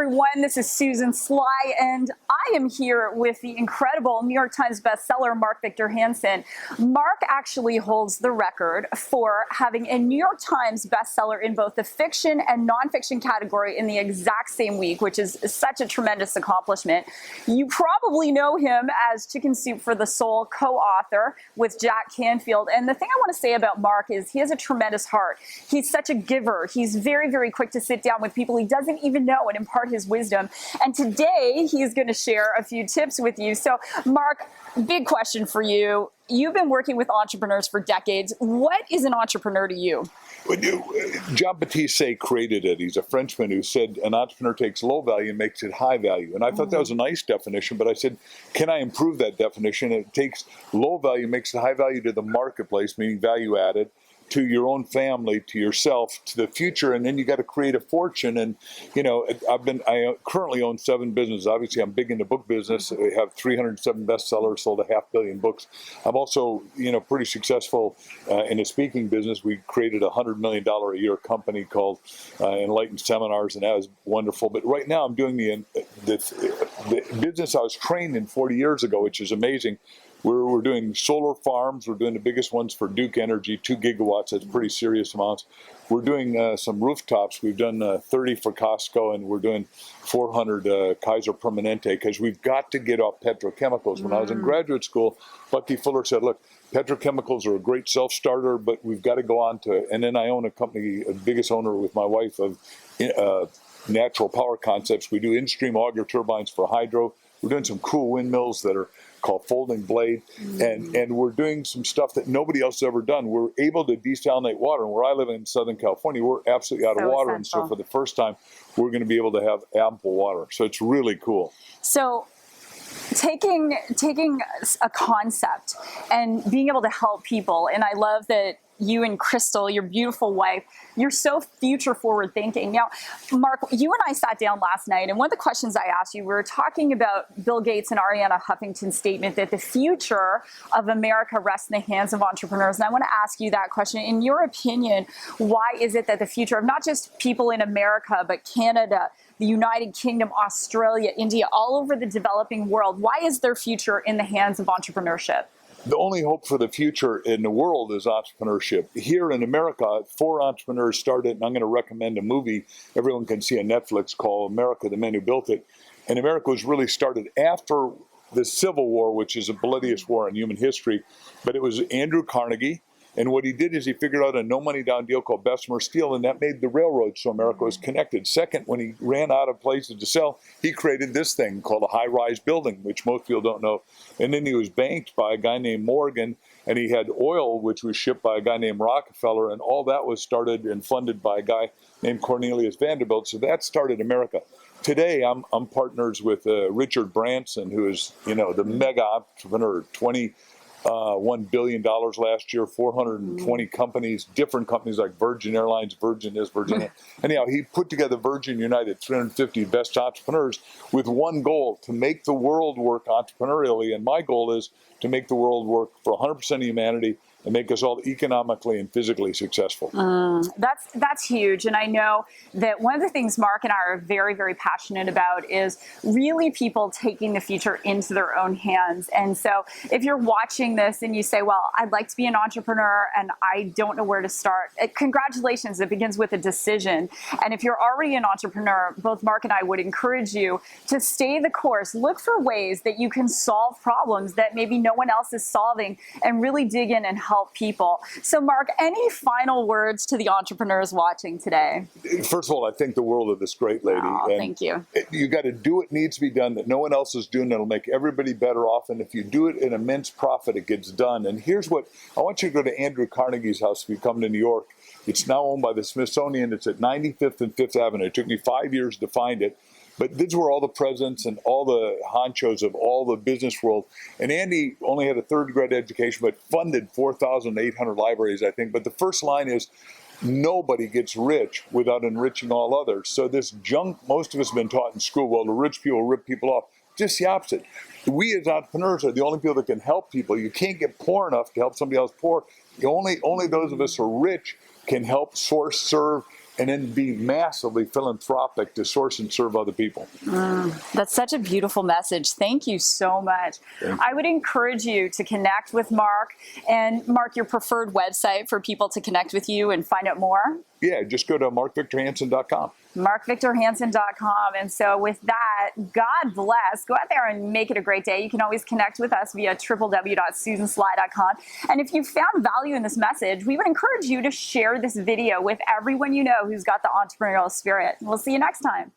everyone. This is Susan Sly, and I am here with the incredible New York Times bestseller, Mark Victor Hansen. Mark actually holds the record for having a New York Times bestseller in both the fiction and nonfiction category in the exact same week, which is such a tremendous accomplishment. You probably know him as Chicken Soup for the Soul co-author with Jack Canfield. And the thing I want to say about Mark is he has a tremendous heart. He's such a giver. He's very, very quick to sit down with people he doesn't even know and impart his wisdom. And today he's going to share a few tips with you. So Mark, big question for you. You've been working with entrepreneurs for decades. What is an entrepreneur to you? Jean-Baptiste created it. He's a Frenchman who said an entrepreneur takes low value and makes it high value. And I thought that was a nice definition, but I said, can I improve that definition? It takes low value, makes it high value to the marketplace, meaning value added, to your own family, to yourself, to the future, and then you got to create a fortune. And you know, I currently own 7 businesses. Obviously, I'm big in the book business. I have 307 bestsellers, sold 500 million books. I'm also, pretty successful in the speaking business. We created a $100 million a year company called Enlightened Seminars, and that was wonderful. But right now, I'm doing the business I was trained in 40 years ago, which is amazing. We're doing solar farms. We're doing the biggest ones for Duke Energy, 2 gigawatts. That's pretty serious amounts. We're doing some rooftops. We've done 30 for Costco, and we're doing 400 Kaiser Permanente, because we've got to get off petrochemicals. When I was in graduate school, Bucky Fuller said, look, petrochemicals are a great self-starter, but we've got to go on to, and then I own a company, the biggest owner with my wife of natural power concepts. We do in-stream auger turbines for hydro. We're doing some cool windmills that are called folding blade, and we're doing some stuff that nobody else has ever done. We're able to desalinate water, and where I live in Southern California, we're absolutely out of water, and so for the first time, we're going to be able to have ample water. So it's really cool. So taking a concept and being able to help people, and I love that you and Crystal, your beautiful wife, you're so future forward thinking. Now, Mark, you and I sat down last night, and one of the questions I asked you, we were talking about Bill Gates and Arianna Huffington's statement that the future of America rests in the hands of entrepreneurs. And I want to ask you that question. In your opinion, why is it that the future of not just people in America, but Canada, the United Kingdom, Australia, India, all over the developing world, why is their future in the hands of entrepreneurship? The only hope for the future in the world is entrepreneurship. Here in America, 4 entrepreneurs started, and I'm going to recommend a movie everyone can see on Netflix called America, the Men Who Built It. And America was really started after the Civil War, which is the bloodiest war in human history. But it was Andrew Carnegie. And what he did is he figured out a no money down deal called Bessemer Steel, and that made the railroad so America was connected. Second, when he ran out of places to sell, he created this thing called a high-rise building, which most people don't know. And then he was banked by a guy named Morgan, and he had oil, which was shipped by a guy named Rockefeller, and all that was started and funded by a guy named Cornelius Vanderbilt. So that started America. Today, I'm partners with Richard Branson, who is, the mega entrepreneur, $1 billion last year, 420 companies, different companies like Virgin Airlines, Virgin this, Virgin that. Anyhow, he put together Virgin United, 350 best entrepreneurs, with one goal: to make the world work entrepreneurially. And my goal is to make the world work for 100% of humanity and make us all economically and physically successful. That's huge. And I know that one of the things Mark and I are very, very passionate about is really people taking the future into their own hands. And so if you're watching this and you say, well, I'd like to be an entrepreneur and I don't know where to start, congratulations, it begins with a decision. And if you're already an entrepreneur, both Mark and I would encourage you to stay the course, look for ways that you can solve problems that maybe no one else is solving, and really dig in and help people. So Mark, any final words to the entrepreneurs watching today? First of all, I thank the world of this great lady. Oh, thank you. You got to do what needs to be done that no one else is doing that'll make everybody better off. And if you do it in immense profit, it gets done. And here's what I want you to go to Andrew Carnegie's house if you come to New York. It's now owned by the Smithsonian. It's at 95th and 5th Avenue. It took me 5 years to find it. But these were all the presidents and all the honchos of all the business world. And Andy only had a 3rd grade education, but funded 4,800 libraries, I think. But the first line is, nobody gets rich without enriching all others. So this junk most of us have been taught in school, well, the rich people rip people off. Just the opposite. We as entrepreneurs are the only people that can help people. You can't get poor enough to help somebody else poor. Only those of us who are rich can help source, serve, and then be massively philanthropic to source and serve other people. That's such a beautiful message. Thank you so much. I would encourage you to connect with Mark. And Mark, your preferred website for people to connect with you and find out more? Yeah, just go to markvictorhansen.com. markvictorhansen.com. And so with that, God bless. Go out there and make it a great day. You can always connect with us via www.susansly.com. And if you found value in this message, we would encourage you to share this video with everyone you know who's got the entrepreneurial spirit. We'll see you next time.